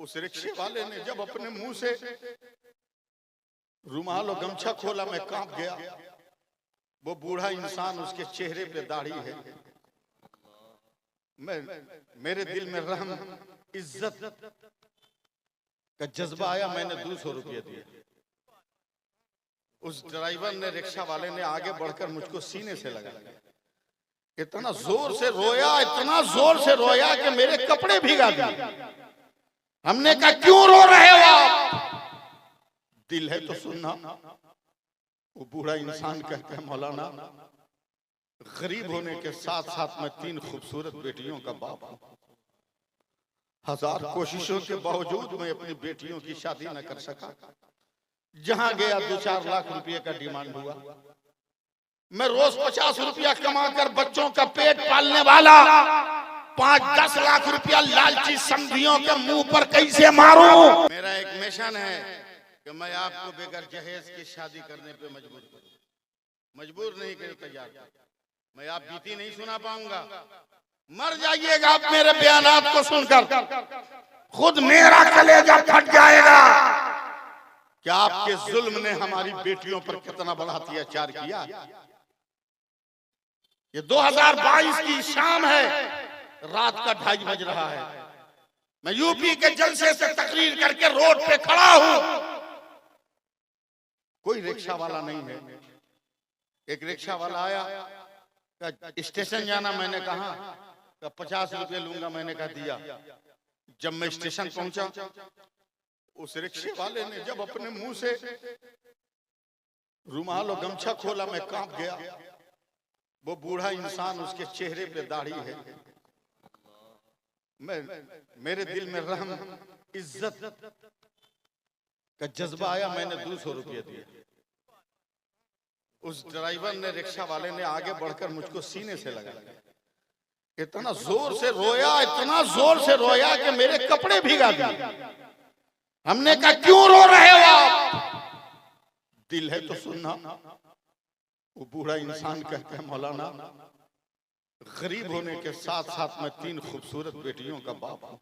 उस रिक्शे वाले ने जब अपने मुंह से रुमाल और गमछा खोला, मैं कांप गया। वो बूढ़ा इंसान, उसके चेहरे पे दाढ़ी है। मेरे दिल में रहम, इज्जत का जज्बा आया। मैंने 200 रुपये दिए। उस ड्राइवर ने, रिक्शा वाले ने आगे बढ़कर मुझको सीने से लगा, इतना जोर से रोया, इतना जोर से रोया कि मेरे कपड़े भीगा दिए। हमने कहा क्यों रो रहे हो आप? दिल है तो सुनना। वो बूढ़ा इंसान कहता है, मौलाना गरीब होने के साथ साथ मैं 3 खूबसूरत बेटियों का बाप हूं। 1000 कोशिशों के बावजूद मैं अपनी बेटियों की शादी न कर सका। जहां गया 2-4 लाख रुपए का डिमांड हुआ। मैं रोज 50 रुपया कमाकर बच्चों का पेट पालने वाला 5-10 लाख रुपया लालची समधियों के मुंह पर कैसे मारूं? मेरा एक मिशन है कि मैं आपको बेगर जहेज की शादी करने पे मजबूर करूं। मजबूर नहीं कर तैयार। मैं आप बीती नहीं सुना पाऊंगा। मर जाइएगा आप मेरे बयानात को सुनकर। खुद मेरा कलेजा फट जाएगा। क्या आपके जुल्म ने हमारी बेटियों पर कितना बड़ा अत्याचार किया। ये 2022 की शाम है, रात का 2:30 बज रहा है। मैं यूपी के जलसे से तकरीर करके रोड पे खड़ा हूं। कोई रिक्शा वाला नहीं है। एक रिक्शा वाला आया, स्टेशन जाना। मैंने कहा 50 रुपये लूंगा। मैंने कहा दिया। जब मैं स्टेशन पहुंचा, उस रिक्शे वाले ने जब अपने मुंह से रुमाल और गमछा खोला, मैं कांप गया। वो बूढ़ा इंसान, उसके चेहरे पे दाढ़ी है। मेरे दिल में रहम, इज्जत का जज्बा आया। मैंने 200 रुपये दिए। उस ड्राइवर ने, रिक्शा वाले ने आगे बढ़कर मुझको सीने से लगा, इतना जोर से रोया, इतना जोर से रोया कि मेरे कपड़े भीगा दिए। हमने कहा क्यों रो रहे हो आप? दिल है तो सुनना। वो बूढ़ा इंसान कहता है, मौलाना गरीब होने के साथ साथ मैं 3 खूबसूरत बेटियों का बाप हूं।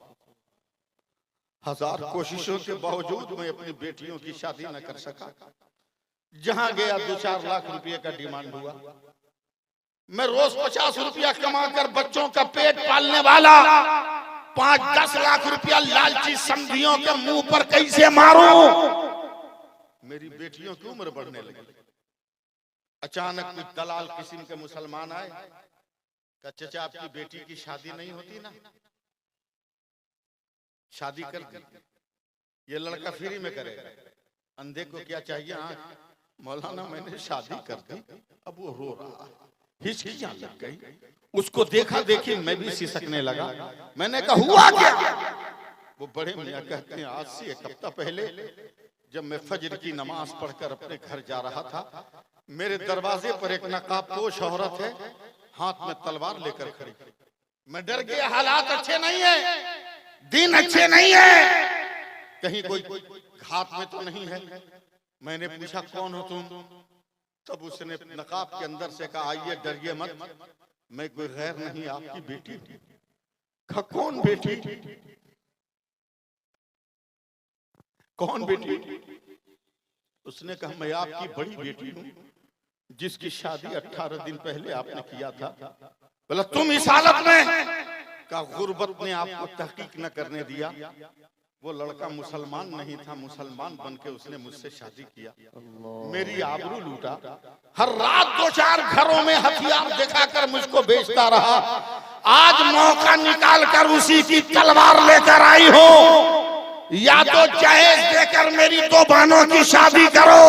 1000 कोशिशों के बावजूद मैं अपनी बेटियों की शादी न कर सका। जहां गया 2-4 लाख रुपए का डिमांड हुआ। मैं रोज 50 रुपया कमाकर बच्चों का पेट पालने वाला 5-10 लाख रुपया लालची समधियों के मुंह पर कैसे मारूं? मेरी बेटियों की उम्र बढ़ने लगी। अचानक कुछ दलाल किस्म के मुसलमान आए। कहा चाचा आपकी बेटी की शादी नहीं होती ना, शादी कर दी। ये लड़का फ्री में करेगा। अंधे को क्या चाहिए? मौलाना मैंने शादी कर दी। अब वो रो रहा, हिचकियां लग गई। उसको देखा देखी मैं भी सिसकने लगा। मैंने कहा हुआ क्या? वो बड़े मियां कहते हैं, आज से 1 हफ्ता पहले जब मैं फजर की नमाज पढ़कर अपने घर जा रहा था, मेरे दरवाजे पर एक नकाबपोश औरत है, हाथ में तलवार लेकर खड़ी। मैं डर गया। हालात अच्छे नहीं है, दिन अच्छे नहीं है, कहीं कोई घात में तो नहीं है। मैंने पूछा कौन हो तुम? तब उसने नकाब के अंदर से कहा आइए डरिए मत, मैं कोई गैर नहीं, आपकी बेटी। कहा कौन बेटी? कौन बेटी? उसने कहा मैं आपकी बड़ी बेटी हूं, जिसकी शादी 18 दिन पहले आपने किया था। बोला तुम इस हालत में? का गुर्बत ने आपको तहकीक न करने दिया। वो लड़का मुसलमान नहीं था, मुसलमान बनके उसने मुझसे शादी किया। मेरी आबरू लूटा। हर रात 2-4 घरों में हथियार दिखाकर मुझको बेचता रहा। आज मौका निकाल कर उसी की तलवार लेकर आई हो। या तो जहेज देकर मेरी 2 बहनों की शादी करो,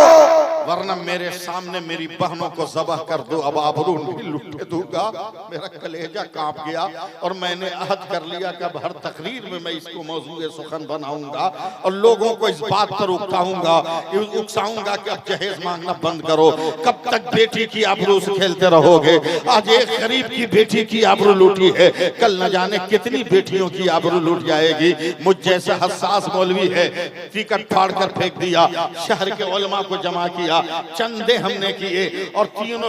वरना मेरे सामने मेरी बहनों को ज़बह कर दो। अब आबरू नहीं लुटे दूंगा। मेरा कलेजा कांप गया और मैंने अहद कर लिया कि अब हर तकरीर में मैं इसको मौजूए सुखन बनाऊंगा और लोगों को इस बात पर उकसाऊंगा कि अब जहेज मांगना बंद करो। कब तक बेटी की आबरू से खेलते रहोगे? आज एक गरीब की बेटी की आबरू लूटी है, कल न जाने कितनी बेटियों की आबरू लूट जाएगी। मुझ जैसा हसास मौलवी है, टिकट फाड़ कर फेंक दिया, शहर के उलमा को जमा किया, किया, चंदे हमने किए और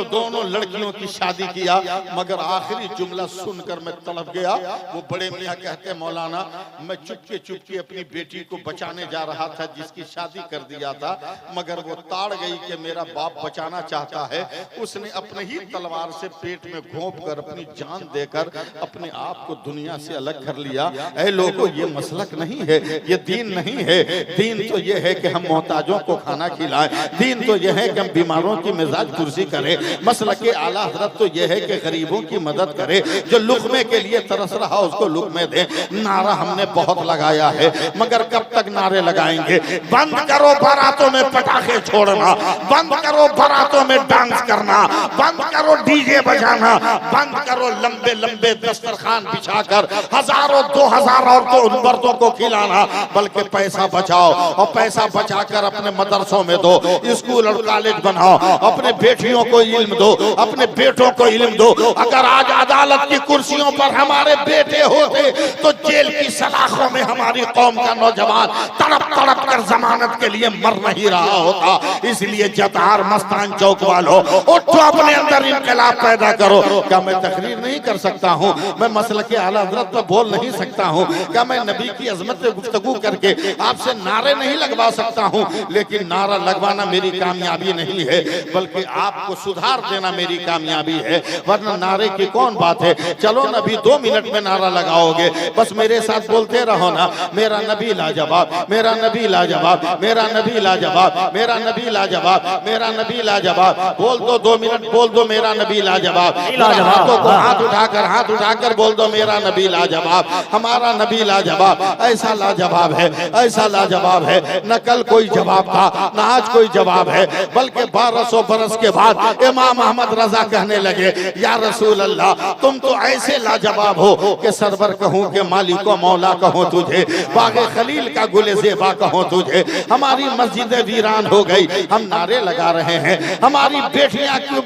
दोनों लड़कियों की शादी किया। मगर आखिरी जुमला सुनकर मैं तड़प गया। वो बड़े मियाँ कहते मौलाना, मैं चुपके चुपके अपनी बेटी को बचाने जा रहा था जिसकी शादी कर दिया था, मगर वो ताड़ गई कि मेरा बाप बचाना चाहता है। उसने अपने ही तलवार से पेट में घोंप कर अपनी जान देकर अपने आप को दुनिया से अलग कर लिया। ऐ लोगों, ये मसलक नहीं है, ये दीन नहीं है। दीन तो ये है कि हम मोहताजों को खाना खिलाएं, दीन तो ये है कि हम बीमारों की मिजाज कुर्सी करें। मसलक आला हज़रत तो ये है कि गरीबों की मदद करे, जो लुक़मे के लिए तरस रहा उसको लुक़मे दे। नारा हमने बहुत लगाया है, मगर कब तक नारे लगाएंगे? बंद करो बारातों में पटाखे छोड़ना, बंद करो बारातों में डांस करना, बंद करो डीजे बजाना, बंद करो लंबे लंबे दस्तरखान बिछाकर हजारों 2000 औरतों मर्दों को खिलाना, बल्कि पैसा बचाओ और पैसा बचाकर अपने मदरसों में दो, स्कूल और कॉलेज बनाओ, अपने बेटियों को इल्म दो, अपने बेटों को इल्म दो। अगर आज अदालत की कुर्सियों पर हमारे बेटे होते तो जेल की सलाखों में हमारी कौम का नौजवान तड़प तड़प कर जमानत के लिए मर नहीं रहा होता। इसलिए जतार मस्तान चौक वालों, उठो, अपने अंदर इनकलाब पैदा करो। क्या मैं तकरीर नहीं कर सकता हूँ? मैं मसलके आला हज़रत पर बोल नहीं सकता हूँ? क्या मैं नबी की अजमत पे गुफ्तगू करके आपसे नारे नहीं लगवा सकता हूँ? लेकिन नारा लगवाना मेरी कामयाबी नहीं है, बल्कि आपको सुधार देना मेरी कामयाबी है। वरना नारे की कौन बात है? चलो नबी 2 मिनट में नारा लगाओगे, बस मेरे साथ बोलते रहो ना, मेरा नबी लाजवाब, मेरा नबी लाजवाब, मेरा नबी लाजवाब, मेरा नबी लाजवाब, मेरा नबी लाजवाब। बोल दो, 2 मिनट बोल दो, मेरा नबी लाजवाब। हाथों को हाथ उठाकर बोल दो, मेरा नबी लाजवाब, हमारा नबी लाजवाब। ऐसा लाजवाब है, ऐसा लाजवाब है, न कल कोई जवाब था, न आज कोई जवाब है, बल्कि 1200 बरस के बाद इमाम अहमद रजा कहने लगे, या रसूल अल्लाह, तुम तो ऐसे लाजवाब हो कि सरवर कहूँ कि मालिक व मौला कहूँ तुझे, बागे खलील का गुले ज़ेबा कहूँ तुझे। हमारी मस्जिदें वीरान हो गई, हम नारे लगा रहे हैं। हमारी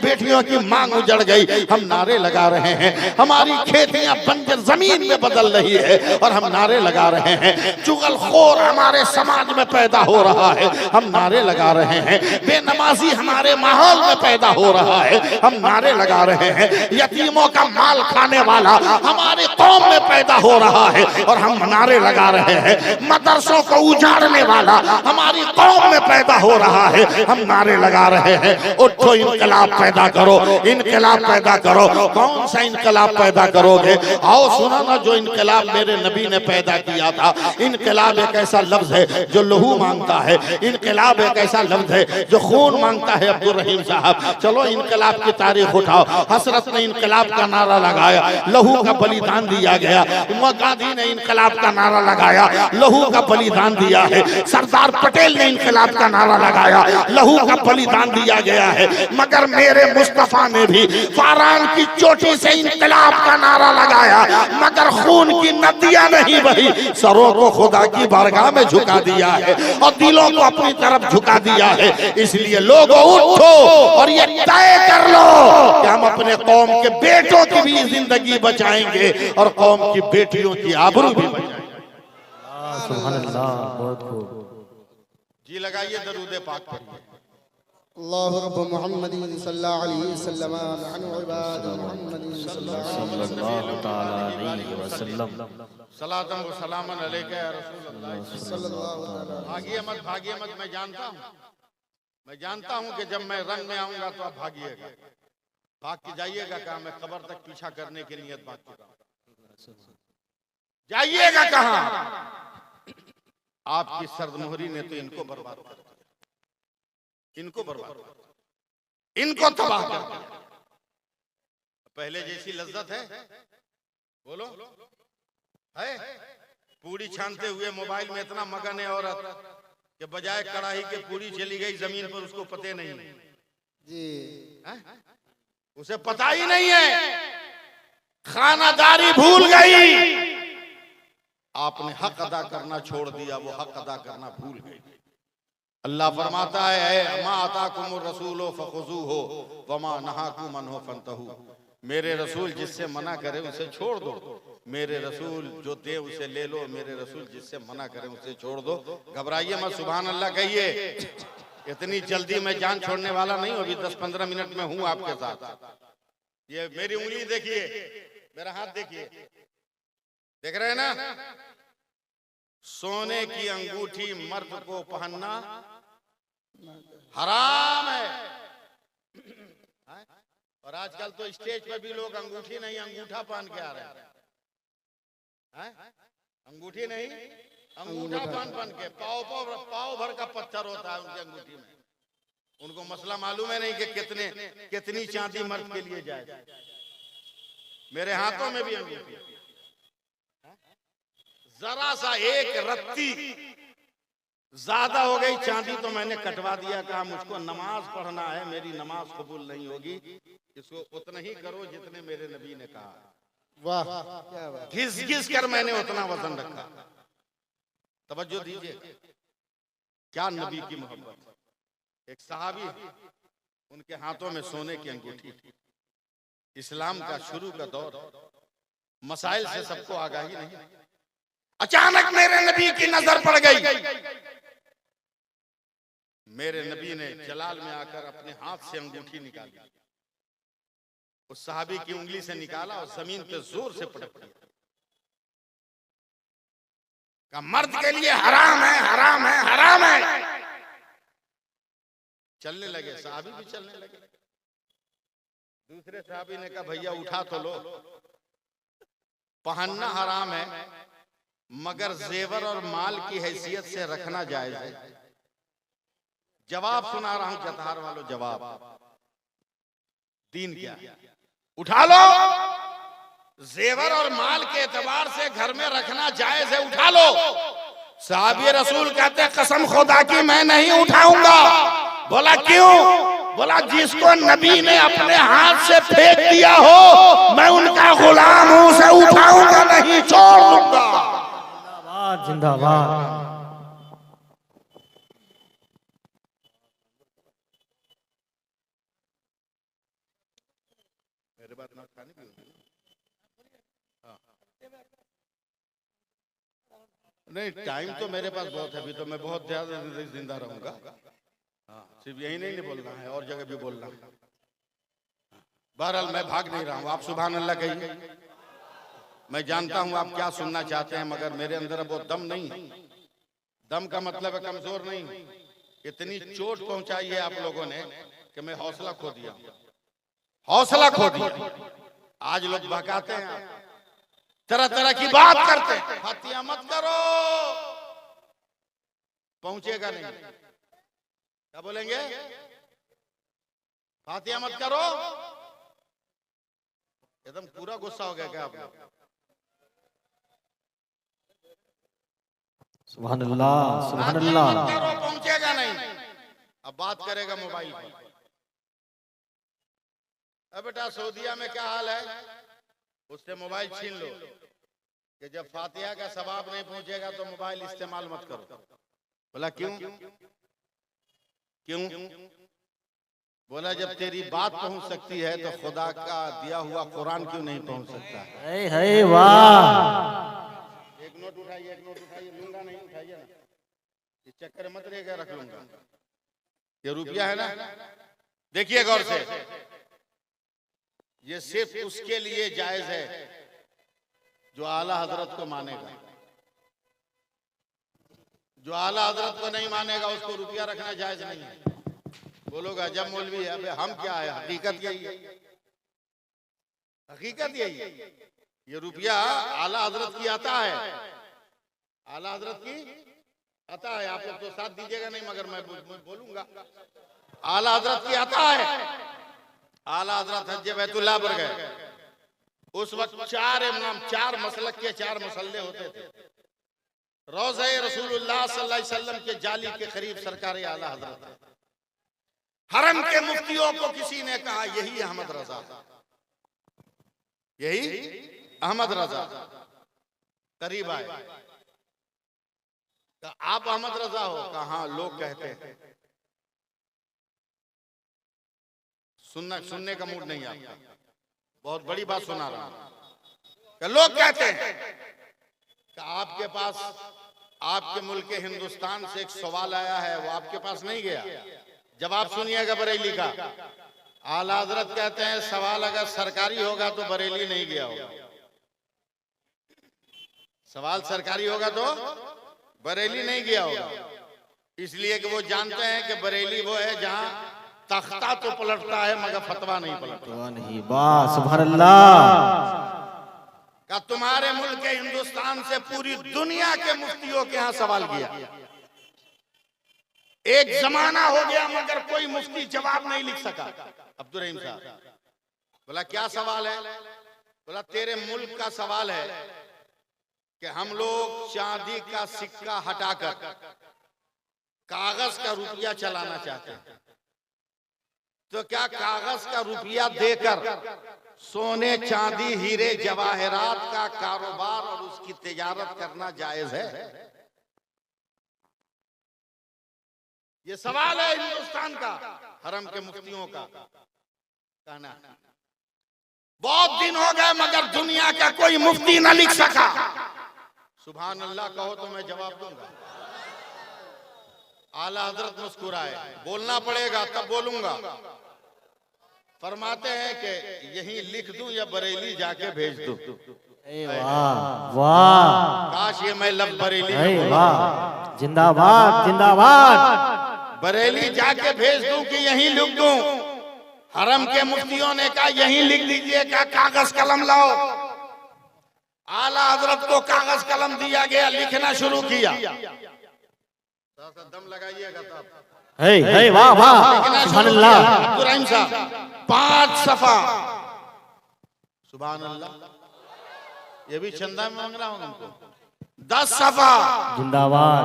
बेटियों की मांग उजड़ गई, हम नारे लगा रहे हैं। हमारी खेतियां बंजर जमीन में बदल रही है और हम नारे लगा रहे हैं। चुगलखोर हमारे समाज में पैदा हो रहा है, हम नारे लगा रहे हैं। बेनमाजी हमारे माहौल में पैदा हो रहा है, हम नारे लगा रहे हैं। यतीमों का माल खाने वाला हमारे कौम में पैदा हो रहा है और हम नारे लगा रहे हैं। मदरसों को उजाड़ने वाला हमारी कौम में पैदा हो रहा है, हम नारे लगा रहे हैं। उठो, इनकलाब पैदा करो, इनकलाब पैदा करो। कौन सा इनकलाब पैदा करोगे? आओ सुना ना, जो इनकलाब मेरे नबी ने पैदा किया था। इनकलाब एक ऐसा लफ्ज है जो लहू मांगता है, इनकलाब एक ऐसा लफ्ज है जो खून मांगता है। अब्दुल रहीम साहब, चलो इनकलाब की तारीख उठाओ। हसरत ने इनकलाब का नारा लगाया, लहू का बलिदान दिया गया। गांधी ने इनकलाब का नारा लगाया, लहू का बलिदान दिया है। सरदार पटेल ने इनकलाब का नारा लगाया, लहू का बलिदान दिया गया है। मगर मेरे मुस्तफा ने भी फारान की चोटी से इनकलाब का नारा लगाया, मगर खून की नदियां नहीं बही, सरों को खुदा की बारगाह में झुका दिया है और दिलों को अपनी तरफ झुका दिया है। इसलिए लोगों, उठो और ये तय कर लो कि हम अपने कौम के बेटों की भी जिंदगी बचाएंगे और कौम की बेटियों की आबरू भी बचाएंगे। सुभान अल्लाह, बहुत खूब जी लगाइए, दरूद पाक पढ़िए। अल्लाह रब्ब मुहम्मदिन सल्लल्लाहु अलैहि वसल्लम नहनु इबाद मुहम्मदिन सल्लल्लाहु तआला अलैहि वसल्लम। सलातन व सलामन अलैका या रसूल अल्लाह सल्लल्लाहु अलैहि। भागिए मत, मैं जानता हूं कि जब मैं रंग में आऊंगा तो आप भागिएगा, भाग के जाइएगा। कहा मैं कब्र तक पीछा करने की नियत बात चुका हूं, जाइएगा कहां? आपकी सर्दमोहरी ने तो इनको बर्बाद कर दिया, इनको बर्बाद, इनको तबाह कर दिया। पहले जैसी लज्जत है? बोलो, है? पूरी छानते हुए मोबाइल में इतना मगन है औरत कि बजाय कढ़ाई के पूरी चली गई जमीन पर, उसको पते नहीं जी, उसे पता ही नहीं है, खानादारी भूल गई। आपने हक अदा करना छोड़ दिया, वो हक अदा करना भूल गई। अल्लाह फरमाता है, मा अताकुमुर रसूलो फखुज़ूहु वमा नहाकुम अन्हु फंतहू। मेरे रसूल जिससे मना करे उसे छोड़ दो, मेरे रसूल जो दे उसे ले लो, मेरे रसूल जिससे मना करे उसे छोड़ दो। घबराइए मत, सुभान अल्लाह कहिए। इतनी जल्दी मैं जान छोड़ने वाला नहीं हूं, अभी 10-15 मिनट में हूं आपके साथ। ये मेरी उंगली देखिए, मेरा हाथ देखिए, देख रहे हैं ना? सोने की अंगूठी मर्द को पहनना हराम है। और आजकल तो स्टेज पर भी लोग अंगूठी नहीं अंगूठा पहन के आ रहे हैं। अंगूठी नहीं अंगूठा पहन के, पाव भर का पत्थर होता है उनकी अंगूठी में। उनको मसला मालूम है नहीं कि कितनी चांदी मर्द के लिए जाए। मेरे हाथों में भी अंगूठी, जरा सा एक रत्ती ज्यादा हो गई चांदी तो मैंने कटवा दिया, कहा मुझको नमाज पढ़ना है, मेरी नमाज कबूल नहीं होगी, इसको उतना ही करो जितने मेरे नबी ने कहा। वाह क्या बात। घिस घिस कर मैंने उतना वजन रखा। तवज्जो दीजिए, क्या नबी की मोहब्बत। एक सहाबी, उनके हाथों में सोने की अंगूठी थी। इस्लाम का शुरू का दौर, मसाइल से सबको आगाही नहीं। अचानक मेरे नबी की नजर पड़ गई। मेरे नबी ने जलाल में आकर अपने हाथ से अंगूठी निकाली, उस सहाबी की उंगली से निकाला और जमीन पे जोर से पटक दिया। का मर्द के लिए हराम है, हराम है, हराम है। चलने लगे, सहाबी भी चलने लगे। दूसरे सहाबी ने कहा भैया उठा तो लो, पहनना हराम है मगर जेवर और माल की हैसियत से रखना जायज है। जवाब सुना रहा हूं जतहार वालों, जवाब दीन क्या है? उठा लो, जेवर और माल के एतबार से घर में रखना जायज है, उठा लो। साहबी रसूल कहते कसम खुदा की मैं नहीं उठाऊंगा। बोला क्यों? बोला जिसको नबी ने अपने हाथ से फेंक दिया हो मैं उनका गुलाम हूं, उसे उठाऊंगा नहीं, छोड़ दूंगा। जिंदाबाद जिंदाबाद। मेरे बात ना खाने की नहीं, टाइम तो मेरे पास बहुत है, अभी तो मैं बहुत ज्यादा जिंदा रहूंगा। हाँ, सिर्फ यही नहीं बोलना है, और जगह भी बोलना है। बहरहाल मैं भाग नहीं रहा हूँ, आप सुभान अल्लाह कहिए। मैं जानता हूँ आप क्या सुनना चाहते हैं, मगर मेरे अंदर अब वो दम नहीं है। दम का मतलब है कमजोर नहीं। इतनी चोट पहुंचाई है आप लोगों ने कि मैं हौसला खो दिया, हौसला खो दिया। आज लोग बहकाते हैं, तरह तरह की बात करते हैं। हत्या मत करो, पहुंचेगा नहीं। क्या बोलेंगे? फातिहा मत करो। एकदम पूरा गुस्सा हो गया क्या आप लोग? सुभान अल्लाह सुभान अल्लाह। पहुंचेगा नहीं। अब बात करेगा मोबाइल पर। अब बेटा सऊदीया में क्या हाल है, उससे मोबाइल छीन लो कि जब फातिहा का सवाब नहीं पहुंचेगा तो मोबाइल इस्तेमाल मत करो। बोला क्यों? क्यों? बोला जब तेरी बात पहुंच सकती है तो खुदा का दिया हुआ कुरान क्यों नहीं पहुंच सकता? है वाह। एक नोट उठाइए, एक नोट उठाइए, लूंगा नहीं, उठाइए ना, इस चक्कर मत रहेगा, रख लूंगा। ये रुपया है ना, देखिए गौर से, ये सिर्फ उसके लिए जायज है जो आला हजरत को मानेगा। जो आला हजरत को नहीं मानेगा उसको रुपया रखना जायज नहीं है। बोलोगा जब मौलवी है, अबे हम क्या है, हकीकत यही है, हकीकत यही है। ये रुपया आला हजरत की आता है, आला हजरत की आता है। आप लोग तो साथ दीजिएगा नहीं मगर मैं बोलूंगा, आला हजरत की आता है। आला हजरत हज बैतुल्लाह पर गए, उस वक्त चार इमाम, चार मसलक के चार मसल्ले होते थे। रोज़े रसूलुल्लाह सल्लल्लाहु अलैहि वसल्लम के जाली के करीब सरकार आला हजरत है। हरम के मुफ्तियों को किसी ने कहा यही अहमद रजा, यही अहमद रजा। करीब आए, तो आप अहमद रजा हो? कहा लोग कहते हैं। सुनने का मूड नहीं आपका, बहुत बड़ी बात सुना रहा हूं। लोग कहते हैं कि आपके पास आपके मुल्क हिंदुस्तान से एक सवाल आया है, वो आपके पास नहीं गया। जवाब सुनिएगा बरेली का। आला हजरत कहते हैं सवाल अगर सरकारी होगा तो बरेली नहीं गया होगा। सवाल सरकारी होगा तो बरेली नहीं गया होगा, इसलिए कि वो जानते हैं कि बरेली वो है जहां तख्ता तो पलटता है मगर फतवा नहीं पलटता। नहीं, वाह सुभान अल्लाह। का तुम्हारे मुल्क के हिंदुस्तान से पूरी दुनिया के मुफ्तियों के यहाँ सवाल किया। एक जमाना हो गया मगर कोई मुफ्ती जवाब नहीं लिख सका। अब्दुल रहीम साहब बोला क्या सवाल है? बोला तेरे मुल्क का सवाल है कि हम लोग चांदी का सिक्का हटाकर कागज का रुपया चलाना चाहते हैं, तो क्या कागज का रुपया देकर सोने चांदी हीरे जवाहरात का कारोबार और उसकी तिजारत करना जायज है? ये सवाल है हिंदुस्तान का, हरम के मुफ्तियों का कहना। बहुत दिन हो गए मगर दुनिया का कोई मुफ्ती न लिख सका। सुभान अल्लाह कहो तो मैं जवाब दूंगा। आला हजरत मुस्कुराए, बोलना पड़ेगा तब बोलूंगा। फरमाते हैं कि यहीं लिख दूं या बरेली जाके भेज दूं? वाह वाह, काश ये मैं लब बरेली वाह, जिंदाबाद जिंदाबाद। बरेली जाके भेज दूं कि यहीं लिख दूं? हरम के मुफ्तियों ने कहा यहीं लिख दीजिए, का कागज कलम लाओ। आला हजरत को कागज कलम दिया गया, लिखना शुरू किया। दम लगाइएगा तब। वाह वाह सुभान अल्लाह। अब्दुल रहीम साहब 5 सफा। सुभान अल्लाह, ये भी चंदा मांग रहा हूं उनको। 10 सफा जिंदाबाद।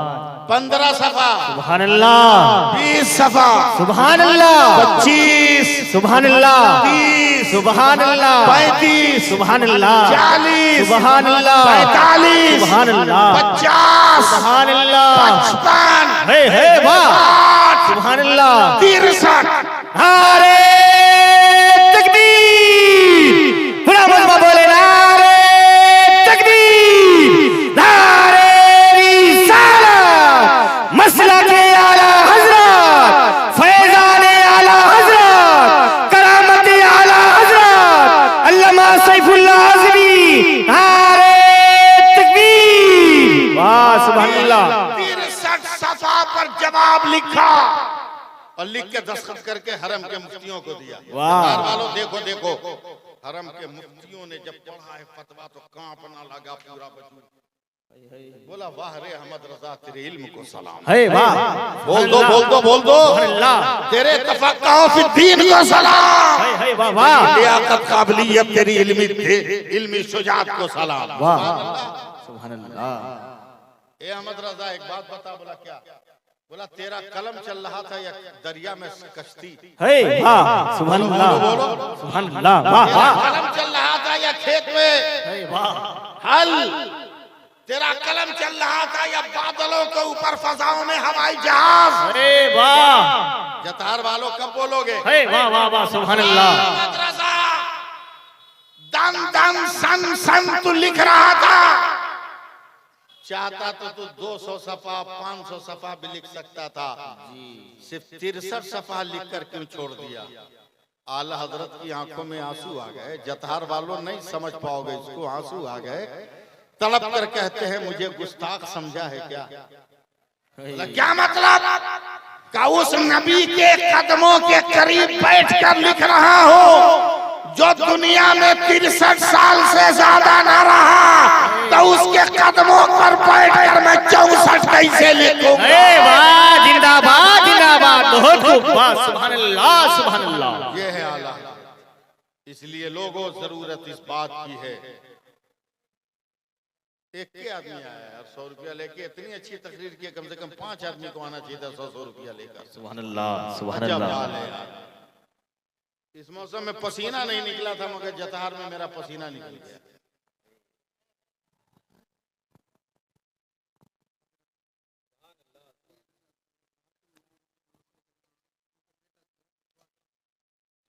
15 सफा सुभान अल्लाह। 20 सफा सुभान अल्लाह। 25 सुभान अल्लाह। 30 सुभान अल्लाह। 35 सुभान अल्लाह। 40 सुभान अल्लाह। 45 सुभान अल्लाह। 50 सुभान अल्लाह। 55 वाह सुभान अल्लाह। 63 नारे तकबीर। बड़ा मजमा बोले नारे तकबीर, नारे रिसालत, मसला के आला हजरत, फैजाने आला हजरत, करामत आला हजरत, अल्लामा सैफुल्लाह आज़मी। नारे तकबीर। वाह सुभान अल्लाह। 63 सफा पर जवाब लिखा और लिख के दस्तखत करके हरम के मुफ्तियों को दिया। वाह वालों देखो देखो, हरम के मुफ्तियों ने जब पढ़ा है फतवा तो कांपना लगा पूरा वजूद। बोला वाह रे अहमद रजा, तेरे इल्म को सलाम। वाह बोल दो बोल दो बोल दो, तेरे तफक्कुह फी दीन को सलाम। वाह वाह लियाकत काबिलियत तेरी इल्मी शुजाअत को सलाम। वाह सुभान अल्लाह। ए अहमद रजा एक बात बता। बोला क्या? बोला तेरा कलम चल रहा था या दरिया में कश्ती? वाह सुभान अल्लाह। सुभान अल्लाह। वाह वाह। कलम चल रहा था या खेत में हल? तेरा कलम चल रहा था या बादलों के ऊपर फजाओं में हवाई जहाज? वाह जतार वालों कब बोलोगे? वाह वाह वाह सुभान अल्लाह। मदरसा दन दन सन सन तू लिख रहा था। चाहता तो तू 200 सफा 500 सफा भी लिख सकता था, सिर्फ 63 सफा लिखकर क्यों छोड़ दिया? आला हजरत की आंखों में आंसू आ गए। जतहार वालों नहीं समझ पाओगे इसको, आंसू आ गए। तड़प कर कहते हैं मुझे गुस्ताख समझा है क्या? क्या मतलब? का उस नबी के कदमों के करीब बैठकर लिख रहा हो जो दुनिया में 63 साल से ज्यादा ना रहा, तो उसके कदमों पर बैठकर मैं 64 कैसे लिखूंगा? वाह जिंदाबाद जिंदाबाद। बहुत खूब। वाह सुभान अल्लाह सुभान अल्लाह। ये है आला। इसलिए लोगों जरूरत इस बात की है। एक के आदमी आया यार 100 रुपया लेके, इतनी अच्छी तकरीर की, कम से कम 5 आदमी को आना चाहिए 100 रुपया लेकर। सुभान अल्लाह सुभान अजब अल्लाह। हाल है यार। इस मौसम में पसीना नहीं निकला था मगर जतहार में मेरा पसीना निकल गया।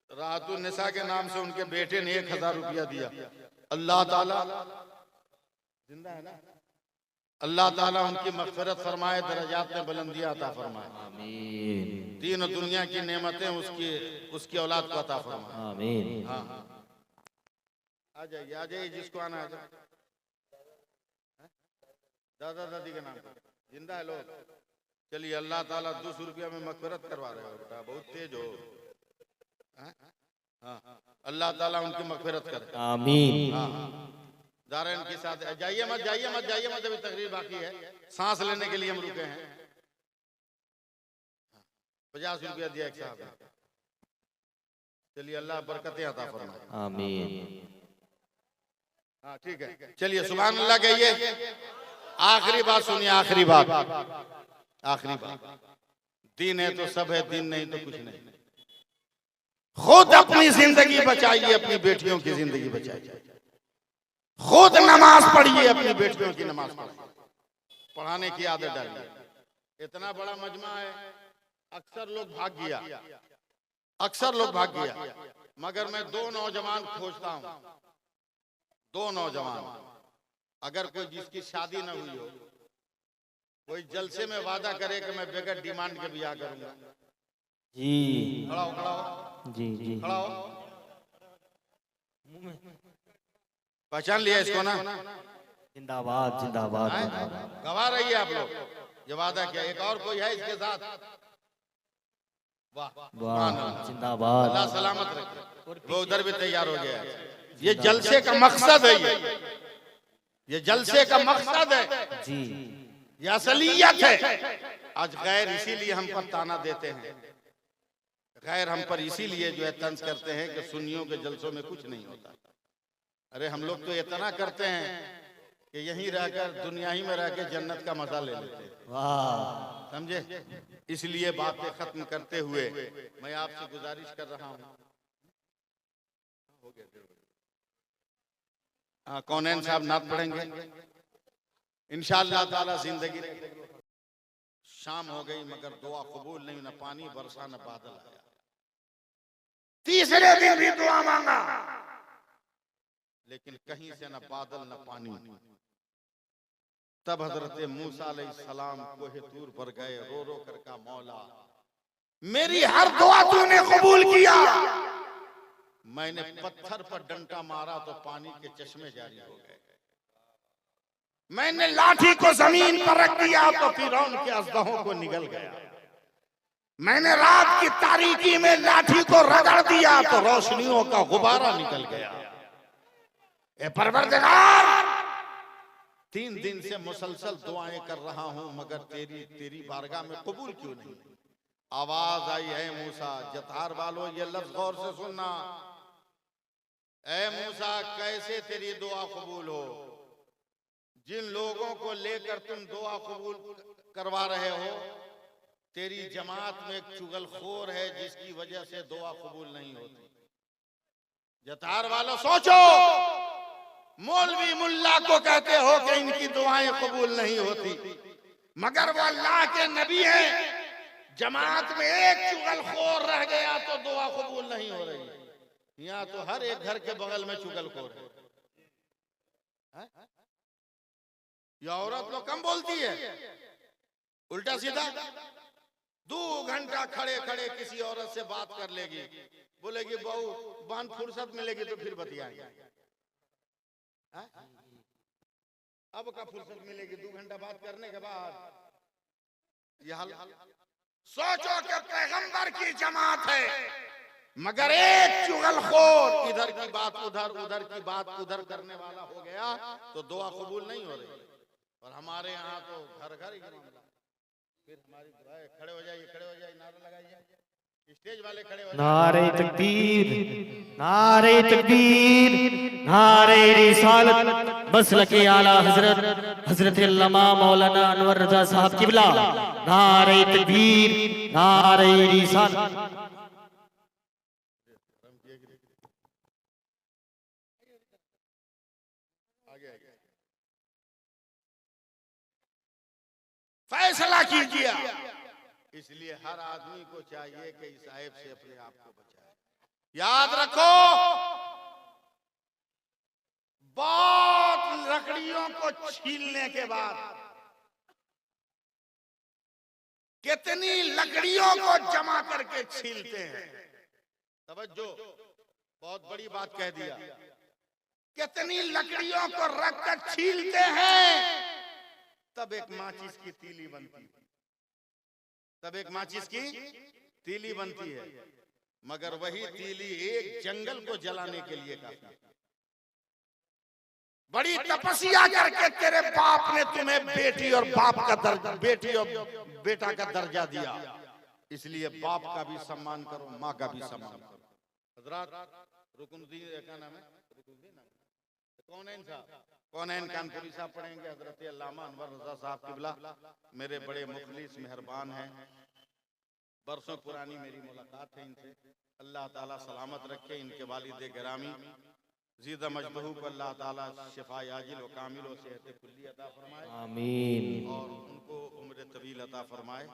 राहतुन निसा के नाम से उनके बेटे ने 1000 रुपया दिया। अल्लाह ताला जिंदा है ना? अल्लाह ताला उनकी मग़फ़िरत फरमाए, दरजात में बुलंदियां अता फरमाए। आमीन तीनों दुनिया की नेमतें उसकी औलाद को अता फरमाए। आमीन। हाँ आ जाइए जिसको आना है। दादा दादी के नाम पर जिंदा है लोग। चलिए, अल्लाह ताला 200 रुपया में मग़फ़िरत करवा रहे हो बेटा, बहुत तेज हो। हाँ, अल्लाह ताला उनकी मग़फ़िरत करे। आमीन। हाँ दारैन के साथ जाइए मत, जाइए मत, जाइए मत, अभी तकरीर बाकी है। सांस लेने के लिए हम रुके हैं। 50 रुपया दिया एक साहब ने। चलिए, अल्लाह बरकतें अता फरमाए। आमीन। हाँ ठीक है, चलिए सुभान अल्लाह कहिए। आखिरी बात सुनिए, आखिरी बात, आखिरी बात। दीन है तो सब है, दीन नहीं तो कुछ नहीं। खुद अपनी जिंदगी बचाइए, अपनी बेटियों की जिंदगी बचाइए। खुद नमाज पढ़िए, अपनी बेटियों की नमाज पढ़िए, पढ़ाने की आदत डालिए। इतना बड़ा मजमा है, अक्सर लोग भाग गया, अक्सर लोग भाग गया। मगर मैं 2 नौजवान खोजता हूं, 2 नौजवान। अगर कोई जिसकी शादी न हुई हो, कोई जलसे में वादा करे कि मैं बगैर डिमांड के ब्याह करूंगा। जी खड़ा हो, खड़ा हो, जी जी। खड़ा हो। पहचान लिया इसको ना? जिंदाबाद जिंदाबाद। गवा रही है आप लोग, ये वादा किया। एक और कोई है इसके साथ? वाह वाह, जिंदाबाद। अल्लाह सलामत रखे। वो उधर भी तैयार हो गया है। ये जलसे का मकसद है, ये जलसे का मकसद है जी, ये असलियत है। आज गैर इसीलिए हम पर ताना देते हैं, गैर हम पर इसीलिए जो है तंज करते हैं कि सुन्नियों के जलसों में कुछ नहीं होता। अरे हम लोग तो इतना करते हैं कि यहीं रहकर, दुनिया ही में रह के जन्नत का मजा ले लेते हैं। वाह, समझे? इसलिए बातें खत्म करते हुए मैं आपसे गुजारिश कर रहा हूँ। हाँ, कौनैन साहब नात पढ़ेंगे इंशाअल्लाह ताला। जिंदगी शाम हो गई मगर दुआ कबूल नहीं, न पानी बरसा न बादल आया। तीसरे दिन भी दुआ मांगा, लेकिन कहीं से न बादल न पानी। तब हजरत मूसा अलैहिस्सलाम कोहे तूर पर गए, रो रो कर का मौला मेरी हर दुआ तूने कबूल किया। मैंने पत्थर पर डंडा मारा तो पानी के चश्मे जारी हो गए। मैंने लाठी को जमीन पर रख दिया तो फिरौन के अजदहों को निगल गया। मैंने रात की तारीकी में लाठी को रगड़ दिया तो रोशनियों का गुब्बारा निकल गया। ए परवरदिगार, 3 दिन से मुसलसल दुआएं कर रहा हूं मगर तेरी बारगाह में कबूल क्यों नहीं? आवाज आई है मूसा, जतार वालों ये लफ्ज गौर से सुनना। ए मूसा, कैसे तेरी दुआ कबूल हो? जिन लोगों को लेकर तुम दुआ कबूल करवा रहे हो, तेरी जमात में एक चुगलखोर है जिसकी वजह से दुआ कबूल नहीं होती। जतार वालों सोचो, मौलवी मुल्ला को कहते हो कि इनकी दुआएं कबूल नहीं होती, मगर वो अल्लाह के नबी हैं। जमात में एक चुगलखोर रह गया तो दुआ कबूल नहीं हो रही। यहाँ तो हर एक घर के बगल में चुगलखोर है। ये औरत लोग कम बोलती है, उल्टा सीधा 2 घंटा खड़े खड़े किसी औरत से बात कर लेगी, बोलेगी बहू बांध फुर्सत मिलेगी तो फिर बतियाएंगे। अब का फुर्सत मिलेगी 2 घंटा बात करने के बाद। यह सोचो कि पैगंबर की जमात है मगर एक चुगलखोर इधर की बात उधर, उधर की बात उधर करने वाला हो गया तो दुआ कबूल नहीं हो रही। और हमारे यहाँ तो घर घर ही मामला। फिर हमारी दुआएं, खड़े हो जाइए, खड़े हो जाइए, नारा लगाइए, स्टेज वाले खड़े हो जाइए। नारे तकबीर, नारे तकबीर, नारे रिसालत, मसलके आला हजरत हजरत अल्लामा मौलाना अनवर रजा साहब किबला। नारे तकबीर, नारे रिसालत। फैसला कीजिए। इसलिए हर आदमी को चाहिए कि इस ऐब से अपने आप को बचाए। याद रखो, बहुत लकड़ियों को छीलने के बाद कितनी लकड़ियों को जमा करके छीलते हैं। तवज्जो, बहुत बड़ी बात कह दिया। कितनी लकड़ियों को रखकर छीलते हैं, तब एक माचिस की तीली बनती है, तब एक माचिस की तीली बनती है। मगर वही तीली एक जंगल को जलाने के लिए काफी है। बड़ी तपस्या करके तेरे बाप ने तुम्हें बेटी और बाप का दर्जा, बेटी और बेटा का दर्जा दिया, इसलिए बाप का भी सम्मान करो, माँ का भी सम्मान करो। हजरात, रुकनुद्दीन क्या नाम है, कौनैन साहब, कौनैन कानपुरी साहब पढ़ेंगे। हजरत अल्लामा अनवर रजा साहब किबला मेरे बड़े मुखलिस मेहरबान हैं। बरसों पुरानी मेरी मुलाकात है इनसे। अल्लाह ताला सलामत रखे इनके वालिद गिरामी ज़ीदा मजबहू को अल्लाह ताला शिफा आजिल व कामिल व सेहत कुल्ली अता फरमाए, आमीन। और उनको उम्र तवील अता फरमाए।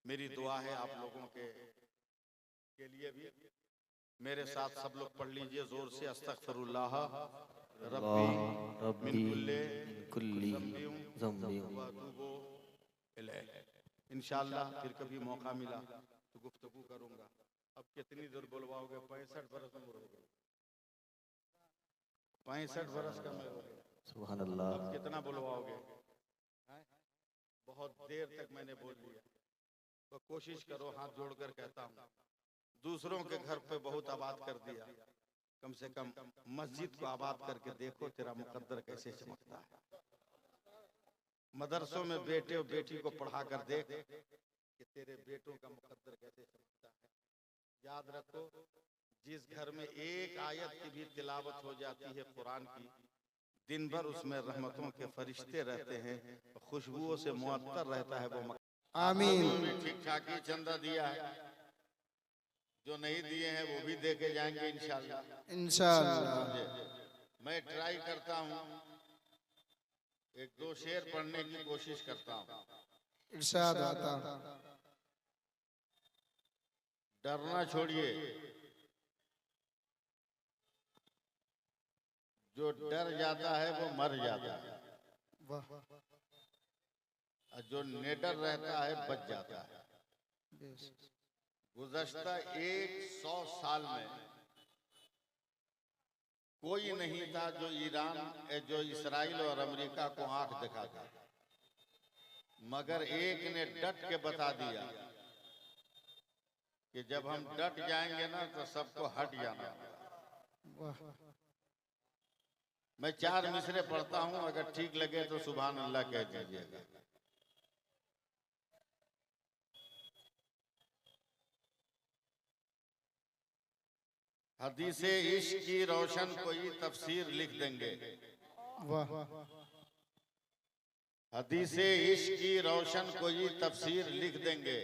मेरी दुआ है आप लोगों के लिए भी। मेरे साथ सब लोग पढ़ लीजिए जोर से, अस्तगफिरुल्लाह रब्बी मिन कुल्ली ज़ंबी व अतूबु इलैह। इंशाअल्लाह फिर कभी मौका मिला तो गुफ्तगू करूंगा। अब कितनी देर बुलवाओगे? 65 बरस में हो गए, 65 बरस का मैं हो गया, सुभान अल्लाह। अब कितना बुलवाओगे? बहुत देर तक मैंने बोल लिया। तो कोशिश करो, हाथ जोड़कर कहता हूँ, दूसरों के घर पे बहुत आबाद कर दिया, कम से कम मस्जिद को आबाद करके देखो तेरा मुकद्दर कैसे चमकता है। मदरसों में बेटे और बेटी को पढ़ा कर देख कि तेरे बेटों का मुकद्दर कैसे चमकता है। याद रखो, जिस घर में एक आयत की भी तिलावत हो जाती है कुरान की, दिन भर उसमें रहमतों के फरिश्ते रहते हैं, खुशबुओं से मुअत्तर रहता है वो। आमीन। ठीक ठाक ही चंदा दिया है, जो नहीं दिए हैं वो भी देके जाएंगे इंशाल्लाह। इंशाअल्लाह मैं ट्राई करता हूँ, एक दो शेर पढ़ने की कोशिश करता हूँ। इरशाद आता। डरना छोड़िए, जो डर जाता है वो मर जाता है, वाह, और जो निडर रहता है बच जाता है। गुज़श्ता 100 साल में कोई नहीं था जो ईरान, जो इस्राइल और अमेरिका को आंख दिखाता, मगर एक ने डट के बता दिया कि जब हम डट जाएंगे ना तो सबको हट जाना। मैं 4 मिसरे पढ़ता हूं, अगर ठीक लगे तो सुभान अल्लाह कह दीजिएगा। हदीसे इश्क की रोशन कोई तफसीर लिख देंगे, हदीसे इश्क की रोशन कोई तफसीर लिख देंगे,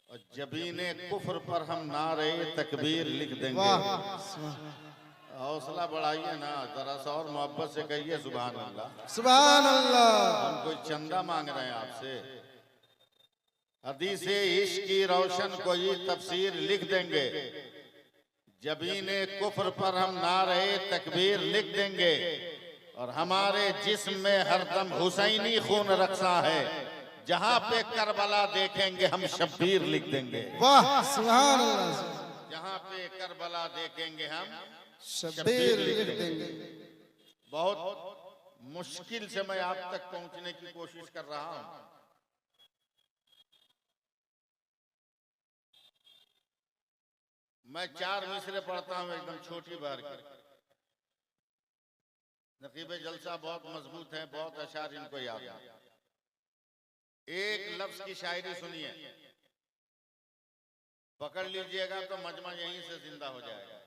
और जबीने कुफ्र पर हम नारे तकबीर लिख देंगे। हौसला बढ़ाइए ना, जरा सा और मोहब्बत से कहिए सुभान अल्लाह, सुभान अल्लाह। हम कोई चंदा मांग रहे हैं आपसे। हदीसे इश्क की रोशन कोई तफसीर लिख देंगे, जबीने कुफ्र पर हम नारे तकबीर लिख देंगे, और हमारे जिस्म में हरदम हुसैनी खून रक्सा है, जहाँ पे करबला देखेंगे हम शब्बीर लिख देंगे। वाह, सुभान अल्लाह। जहाँ पे करबला देखेंगे हम शब्बीर लिख देंगे। बहुत मुश्किल से मैं आप तक पहुंचने की कोशिश कर रहा हूं। मैं 4 मिसरे पढ़ता हूं, एकदम छोटी बार की। नकीब जलसा बहुत मजबूत है, बहुत अशार इनको याद है। एक लफ्ज की शायरी सुनिए, पकड़ लीजिएगा तो मजमा यहीं से जिंदा हो जाएगा।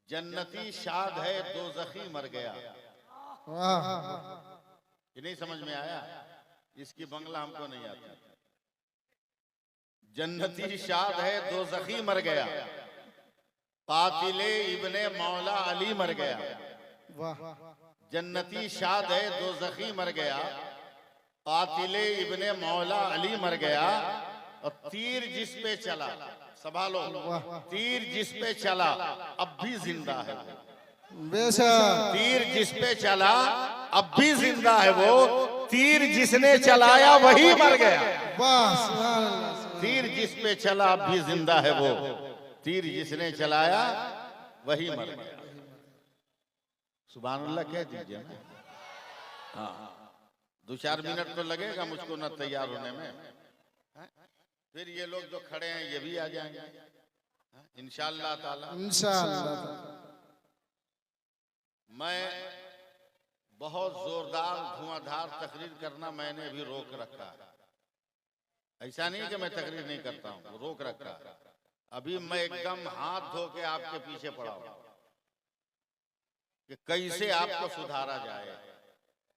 जन्नती शाद है दोज़खी मर गया। ये नहीं समझ में आया? इसकी बंगला हमको नहीं आती। जन्नती शाद है दोज़खी मर गया, कातिले इब्ने मौला अली मर गया। जन्नती शाद है दोज़खी मर गया, कातिले इब्ने मौला अली मर गया, और तीर जिस पे चला, संभालो, तीर जिस पे चला अब भी जिंदा है वो। तीर जिस पे चला अब भी जिंदा है वो, तीर जिसने चलाया वही मर गया। वाह सुभान अल्लाह, तीर जिस पे चला अब भी जिंदा है वो, तीर जिसने चलाया वही मर गया। सुभान अल्लाह कह दीजिए ना। हाँ, 2-4 मिनट तो लगेगा मुझको ना तैयार होने में, फिर ये लोग जो खड़े हैं ये भी आ जाएंगे इंशाअल्लाह ताला। इंशाअल्लाह। मैं बहुत जोरदार धुआंधार तकरीर करना मैंने भी रोक रखा है। ऐसा नहीं कि मैं तकरीर नहीं करता हूँ, रोक रखा है। अभी मैं एकदम हाथ धो के आपके पीछे पड़ा हूँ कि कैसे आपको सुधारा जाए,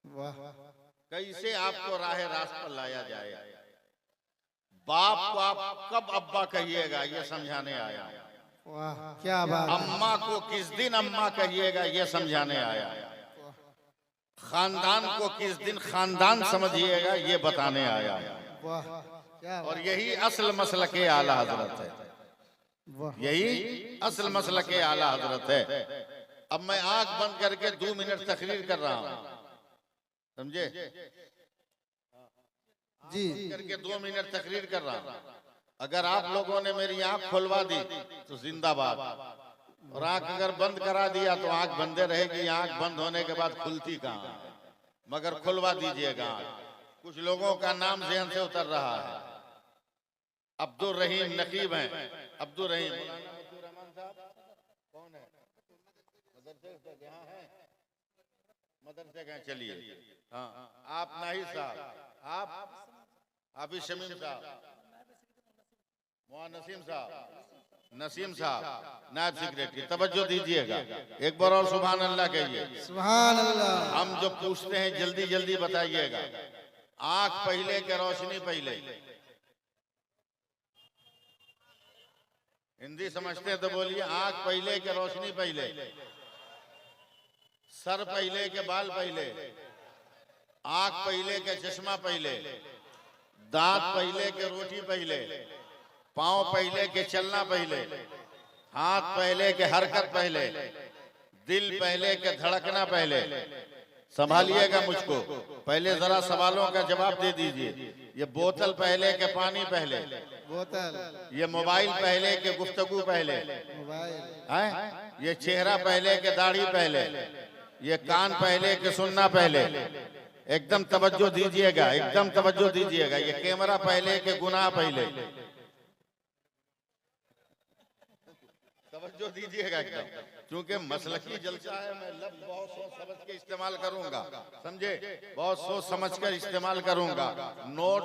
वाह कैसे आपको राह रास्त पर लाया जाए। बाप को आप कब अब्बा कहिएगा ये समझाने आया, वाह क्या बात है। अम्मा को किस दिन अम्मा कहिएगा ये समझाने आया, खानदान को किस दिन खानदान समझिएगा ये बताने आया। वाह क्या और यही असल मसल के आला हजरत है, वाह यही असल मसल के आला हजरत है। अब मैं आंख बंद करके 2 मिनट तकरीर कर रहा हूं, समझे, जी करके 2 मिनट तकरीर कर रहा हूं। अगर आप लोगों ने मेरी आंख खुलवा दी तो जिंदाबाद, और आंख अगर बंद करा दिया तो आंख बंदे रहेगी। आंख बंद होने के बाद खुलती कहां, मगर खुलवा दीजिएगा। कुछ लोगों का नाम ज़हन से उतर रहा है। अब्दुल रहीम नकीब हैं, अब्दुल रहीम कौन है, मदरसे यहाँ है, मदरसे गए, चलिए। हाँ, आप नाहिद साहब, आप हाफिज शमीम साहब, नसीम साहब, नसीम साहब नायब सेक्रेटरी, तवज्जो दीजिएगा। एक बार और सुभान अल्लाह कहिए। सुभान अल्लाह। हम जो पूछते हैं जल्दी जल्दी बताइएगा। आंख पहले के रोशनी पहले, हिंदी समझते हैं तो बोलिए। आंख पहले के रोशनी पहले, सर पहले के बाल पहले, आंख पहले के चश्मा पहले, दांत पहले के रोटी पहले, पांव पहले के चलना पहले, हाथ पहले के हरकत पहले, दिल पहले के धड़कना पहले। संभालिएगा मुझको, पहले जरा सवालों का जवाब दे दीजिए। ये बोतल पहले के पानी पहले, बोतल, ये मोबाइल पहले के गुफ्तगू पहले, मोबाइल, हैं? ये चेहरा पहले के दाढ़ी पहले, ये कान पहले के सुनना पहले। एकदम तवज्जो दीजिएगा, एकदम तवज्जो दीजिएगा। ये कैमरा पहले के गुनाह पहले, तवज्जो दीजिएगा एकदम, क्योंकि मसलकी जलसा है। मैं लफ्ज बहुत सोच समझ के इस्तेमाल करूंगा, समझे, बहुत सोच समझ कर इस्तेमाल करूंगा। नोट